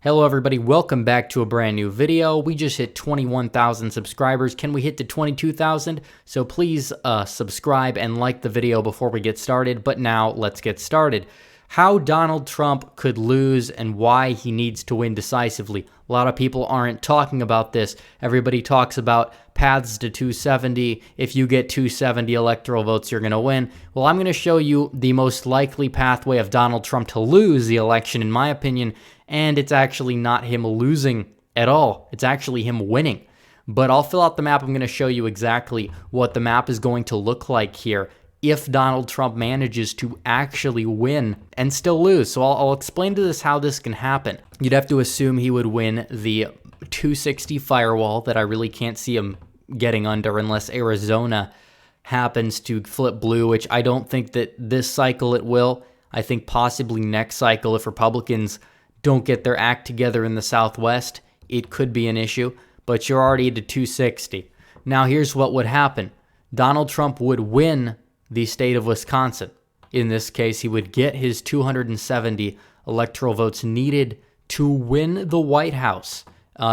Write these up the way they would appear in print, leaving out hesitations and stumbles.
Hello everybody, welcome back to a brand new video. We just hit 21,000 subscribers. Can we hit to 22,000? So please subscribe and like the video before we get started. But now let's get started. How Donald Trump could lose and why he needs to win decisively. A lot of people aren't talking about this. Everybody talks about paths to 270. If you get 270 electoral votes, you're going to win. Well, I'm going to show you the most likely pathway of Donald Trump to lose the election, in my opinion. And it's actually not him losing at all. It's actually him winning. But I'll fill out the map. I'm going to show you exactly what the map is going to look like here if Donald Trump manages to actually win and still lose. So I'll explain to this how this can happen. You'd have to assume he would win the 260 firewall that I really can't see him getting under unless Arizona happens to flip blue, which I don't think that this cycle it will. I think possibly next cycle, if Republicans don't get their act together in the Southwest, it could be an issue, but you're already to 260. Now here's what would happen. Donald Trump would win the state of Wisconsin. In this case, he would get his 270 electoral votes needed to win the White House.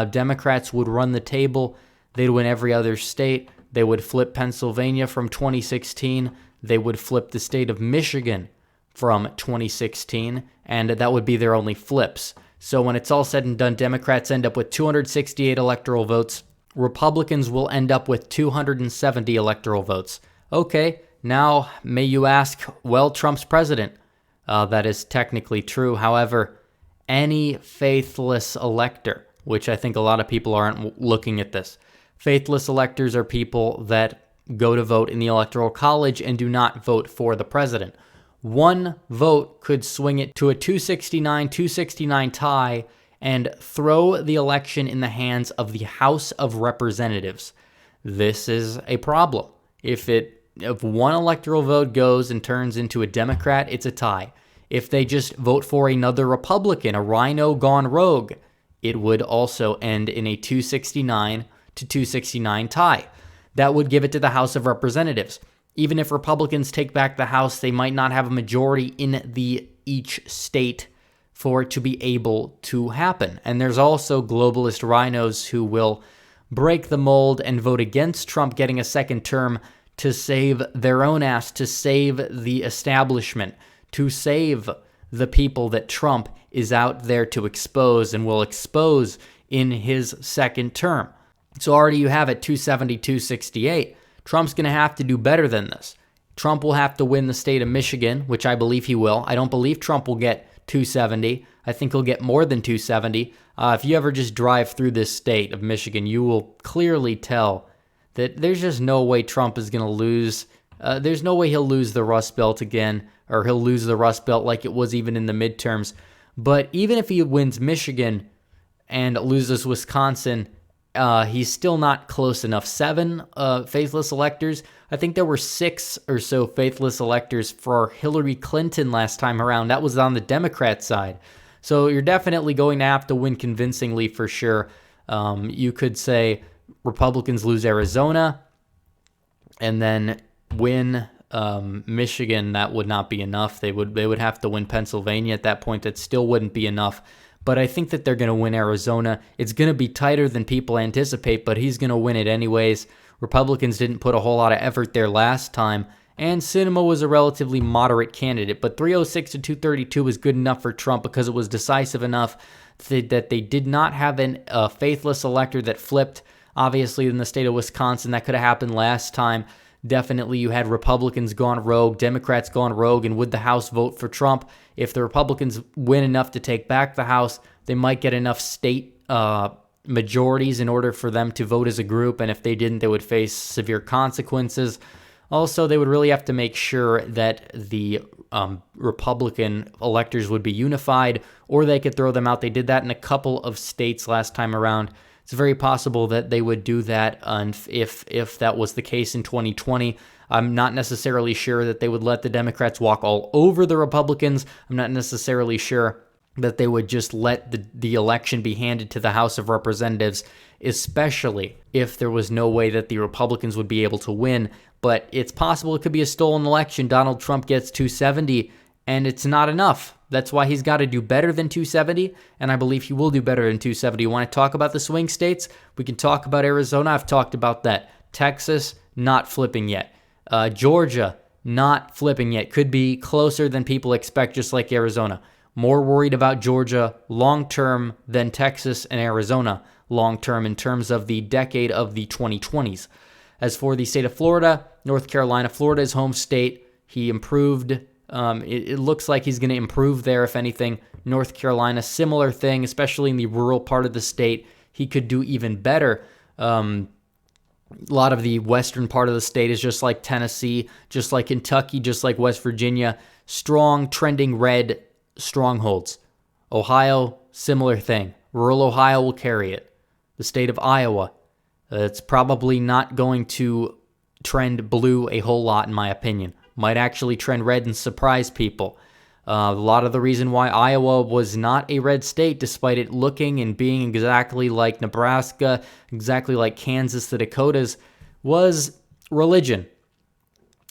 Democrats would run the table. They'd win every other state. They would flip Pennsylvania from 2016. They would flip the state of Michigan from 2016, and that would be their only flips. So when it's all said and done, Democrats end up with 268 electoral votes. Republicans will end up with 270 electoral votes. Okay, now may you ask, well, Trump's president. That is technically true. However, any faithless elector, which I think a lot of people aren't looking at this. Faithless electors are people that go to vote in the Electoral College and do not vote for the president. One vote could swing it to a 269 tie and throw the election in the hands of the House of Representatives. This is a problem. If one electoral vote goes and turns into a Democrat, it's a tie. If they just vote for another Republican, a rhino gone rogue, it would also end in a 269 to 269 tie. That would give it to the House of Representatives. Even if Republicans take back the House, they might not have a majority in each state for it to be able to happen. And there's also globalist rhinos who will break the mold and vote against Trump getting a second term to save their own ass, to save the establishment, to save the people that Trump is out there to expose and will expose in his second term. So already you have it 270, 268. Trump's going to have to do better than this. Trump will have to win the state of Michigan, which I believe he will. I don't believe Trump will get 270. I think he'll get more than 270. If you ever just drive through this state of Michigan, you will clearly tell that there's just no way Trump is going to lose. There's no way he'll lose the Rust Belt again, or he'll lose the Rust Belt like it was even in the midterms. But even if he wins Michigan and loses Wisconsin, he's still not close enough. 7 faithless electors. I think there were 6 or so faithless electors for Hillary Clinton last time around. That was on the Democrat side. So you're definitely going to have to win convincingly for sure. You could say Republicans lose Arizona and then win Michigan. That would not be enough. They would have to win Pennsylvania at that point. That still wouldn't be enough. But I think that they're going to win Arizona. It's going to be tighter than people anticipate, but he's going to win it anyways. Republicans didn't put a whole lot of effort there last time, and Sinema was a relatively moderate candidate. But 306 to 232 was good enough for Trump because it was decisive enough that they did not have a faithless elector that flipped. Obviously, in the state of Wisconsin, that could have happened last time. Definitely, you had Republicans gone rogue, Democrats gone rogue, and would the House vote for Trump? If the Republicans win enough to take back the House, they might get enough state majorities in order for them to vote as a group, and if they didn't, they would face severe consequences. Also, they would really have to make sure that the Republican electors would be unified, or they could throw them out. They did that in a couple of states last time around. It's very possible that they would do that if that was the case in 2020. I'm not necessarily sure that they would let the Democrats walk all over the Republicans. I'm not necessarily sure that they would just let the election be handed to the House of Representatives, especially if there was no way that the Republicans would be able to win. But it's possible it could be a stolen election. Donald Trump gets 270 and it's not enough. That's why he's got to do better than 270, and I believe he will do better than 270. You want to talk about the swing states? We can talk about Arizona. I've talked about that. Texas, not flipping yet. Georgia, not flipping yet. Could be closer than people expect, just like Arizona. More worried about Georgia long-term than Texas and Arizona long-term in terms of the decade of the 2020s. As for the state of Florida, North Carolina, Florida is home state. He improved. It looks like he's going to improve there, if anything. North Carolina, similar thing, especially in the rural part of the state. He could do even better. A lot of the western part of the state is just like Tennessee, just like Kentucky, just like West Virginia. Strong, trending red strongholds. Ohio, similar thing. Rural Ohio will carry it. The state of Iowa, it's probably not going to trend blue a whole lot, in my opinion. Might actually trend red and surprise people. A lot of the reason why Iowa was not a red state, despite it looking and being exactly like Nebraska, exactly like Kansas, the Dakotas, was religion.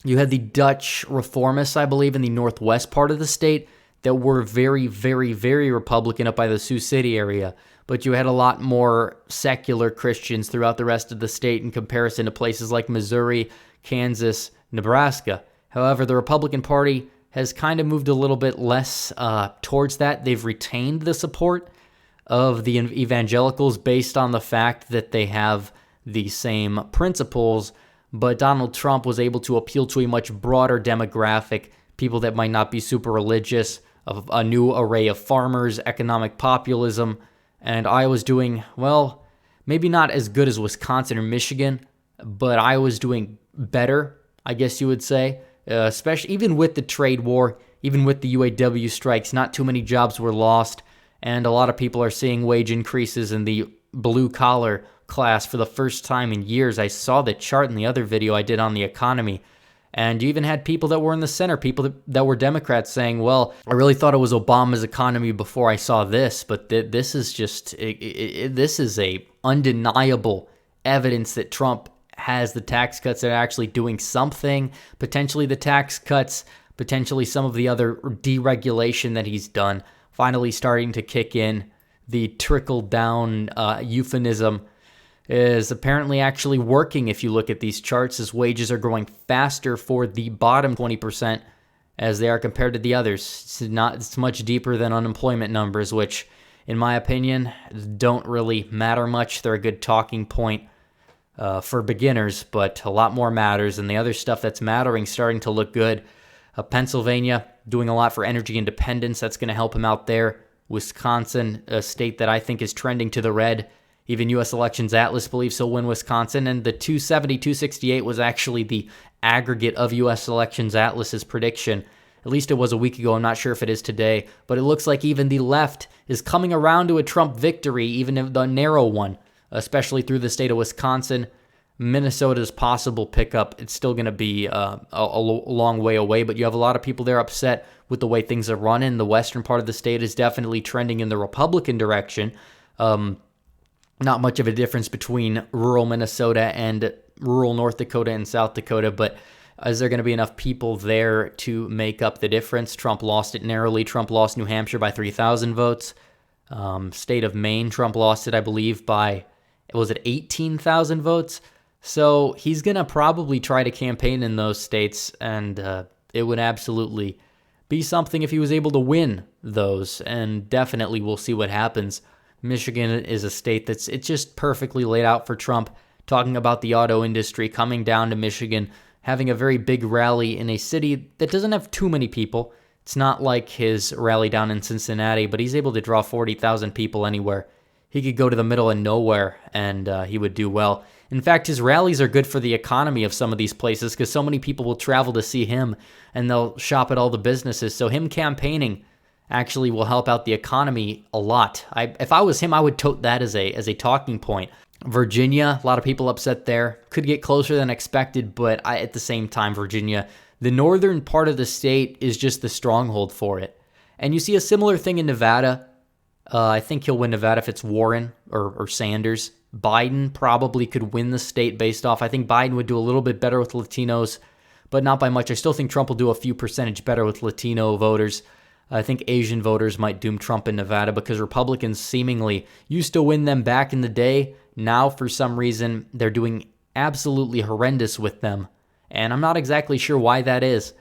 You had the Dutch reformists, I believe, in the northwest part of the state that were very, very, very Republican up by the Sioux City area. But you had a lot more secular Christians throughout the rest of the state in comparison to places like Missouri, Kansas, Nebraska. However, the Republican Party has kind of moved a little bit less towards that. They've retained the support of the evangelicals based on the fact that they have the same principles, but Donald Trump was able to appeal to a much broader demographic, people that might not be super religious, of a new array of farmers, economic populism, and Iowa's doing, well, maybe not as good as Wisconsin or Michigan, but Iowa's doing better, I guess you would say. Especially even with the trade war, even with the UAW strikes, not too many jobs were lost, and a lot of people are seeing wage increases in the blue-collar class for the first time in years. I saw the chart in the other video I did on the economy, and you even had people that were in the center, people that were Democrats saying, well, I really thought it was Obama's economy before I saw this, but this is just, this is a undeniable evidence that Trump has the tax cuts that are actually doing something, potentially the tax cuts, potentially some of the other deregulation that he's done, finally starting to kick in. The trickle-down euphemism is apparently actually working if you look at these charts, as wages are growing faster for the bottom 20% as they are compared to the others. It's much deeper than unemployment numbers, which, in my opinion, don't really matter much. They're a good talking point for beginners, but a lot more matters, and the other stuff that's mattering starting to look good. Pennsylvania doing a lot for energy independence. That's going to help him out there. Wisconsin, a state that I think is trending to the red. Even U.S. Elections Atlas believes he'll win Wisconsin, and the 270, 268 was actually the aggregate of U.S. Elections Atlas's prediction. At least it was a week ago. I'm not sure if it is today, but it looks like even the left is coming around to a Trump victory, even if the narrow one, especially through the state of Wisconsin. Minnesota's possible pickup, it's still going to be a long way away, but you have a lot of people there upset with the way things are running. The western part of the state is definitely trending in the Republican direction. Not much of a difference between rural Minnesota and rural North Dakota and South Dakota, but is there going to be enough people there to make up the difference? Trump lost it narrowly. Trump lost New Hampshire by 3,000 votes. State of Maine, Trump lost it, I believe, by, was it 18,000 votes? So he's going to probably try to campaign in those states, and it would absolutely be something if he was able to win those, and definitely we'll see what happens. Michigan is a state it's just perfectly laid out for Trump, talking about the auto industry, coming down to Michigan, having a very big rally in a city that doesn't have too many people. It's not like his rally down in Cincinnati, but he's able to draw 40,000 people anywhere. He could go to the middle of nowhere, and he would do well. In fact, his rallies are good for the economy of some of these places because so many people will travel to see him, and they'll shop at all the businesses. So him campaigning actually will help out the economy a lot. If I was him, I would tote that as a talking point. Virginia, a lot of people upset there. Could get closer than expected, but at the same time, Virginia, the northern part of the state is just the stronghold for it. And you see a similar thing in Nevada. I think he'll win Nevada if it's Warren or Sanders. Biden probably could win the state based off. I think Biden would do a little bit better with Latinos, but not by much. I still think Trump will do a few percentage better with Latino voters. I think Asian voters might doom Trump in Nevada because Republicans seemingly used to win them back in the day. Now, for some reason, they're doing absolutely horrendous with them. And I'm not exactly sure why that is.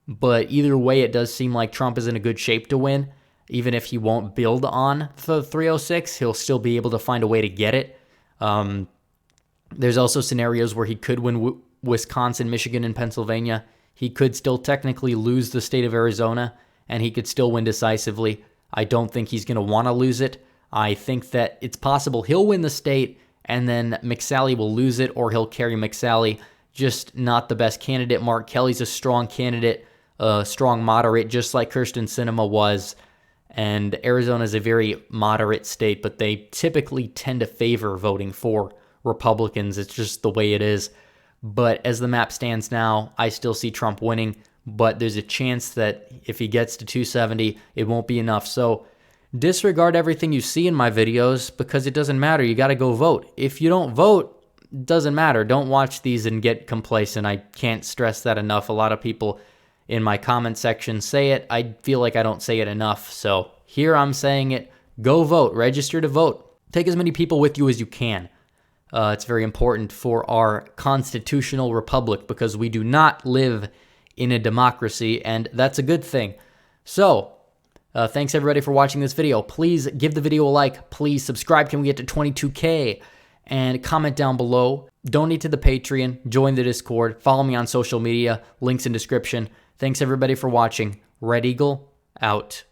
But either way, it does seem like Trump is in a good shape to win. Even if he won't build on the 306, he'll still be able to find a way to get it. There's also scenarios where he could win Wisconsin, Michigan, and Pennsylvania. He could still technically lose the state of Arizona, and he could still win decisively. I don't think he's going to want to lose it. I think that it's possible he'll win the state, and then McSally will lose it, or he'll carry McSally. Just not the best candidate. Mark Kelly's a strong candidate, a strong moderate, just like Kyrsten Sinema was. And Arizona is a very moderate state, but they typically tend to favor voting for Republicans. It's just the way it is. But as the map stands now, I still see Trump winning, but there's a chance that if he gets to 270, it won't be enough. So disregard everything you see in my videos because it doesn't matter. You got to go vote. If you don't vote, it doesn't matter. Don't watch these and get complacent. I can't stress that enough. A lot of people in my comment section say it. I feel like I don't say it enough. So here I'm saying it. Go vote. Register to vote. Take as many people with you as you can. It's very important for our constitutional republic because we do not live in a democracy, and that's a good thing. So, thanks everybody for watching this video. Please give the video a like. Please subscribe. Can we get to 22K? And comment down below. Donate to the Patreon. Join the Discord. Follow me on social media. Links in description. Thanks everybody for watching. Red Eagle, out.